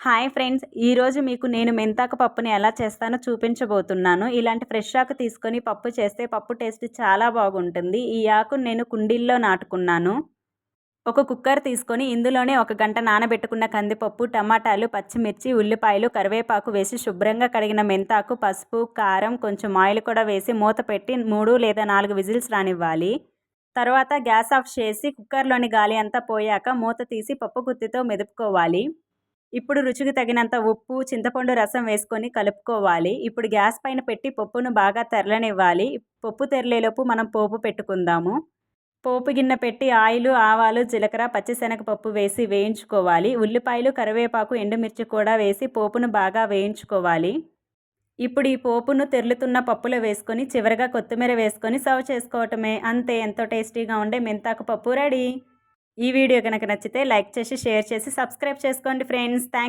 Hi friends, ఈరోజు మీకు నేను మెంతాకు పప్పుని ఎలా చేస్తానో చూపించబోతున్నాను. ఇలాంటి ఫ్రెష్ ఆకు తీసుకొని పప్పు చేస్తే పప్పు టేస్ట్ చాలా బాగుంటుంది. ఈ ఆకును నేను కుండీల్లో నాటుకున్నాను. ఒక కుక్కర్ తీసుకొని ఇందులోనే 1 గంట నానబెట్టుకున్న కందిపప్పు, టమాటాలు, పచ్చిమిర్చి, ఉల్లిపాయలు, కరివేపాకు వేసి శుభ్రంగా కడిగిన మెంతాకు, పసుపు, కారం, కొంచెం ఆయిల్ కూడా వేసి మూత పెట్టి 3 లేదా 4 విజిల్స్ రానివ్వాలి. తర్వాత గ్యాస్ ఆఫ్ చేసి కుక్కర్లోని గాలి అంతా పోయాక మూత తీసి పప్పు గుత్తితో మెదుపుకోవాలి. ఇప్పుడు రుచికి తగినంత ఉప్పు, చింతపండు రసం వేసుకొని కలుపుకోవాలి. ఇప్పుడు గ్యాస్ పైన పెట్టి పప్పును బాగా తెరలనివ్వాలి. పప్పు తెరలేలోపు మనం పోపు పెట్టుకుందాము. పోపు గిన్నె పెట్టి ఆయిలు, ఆవాలు, జీలకర్ర, పచ్చిశనగపప్పు వేసి వేయించుకోవాలి. ఉల్లిపాయలు, కరివేపాకు, ఎండుమిర్చి కూడా వేసి పోపును బాగా వేయించుకోవాలి. ఇప్పుడు ఈ పోపును తెరులుతున్న పప్పులో వేసుకొని చివరగా కొత్తిమీర వేసుకొని సర్వ్ చేసుకోవటమే. అంతే, ఎంతో టేస్టీగా ఉండే మెంతాకు పప్పు రెడీ. ఈ వీడియో కనుక నచ్చితే లైక్ చేసి, షేర్ చేసి, సబ్స్క్రైబ్ చేసుకోండి ఫ్రెండ్స్.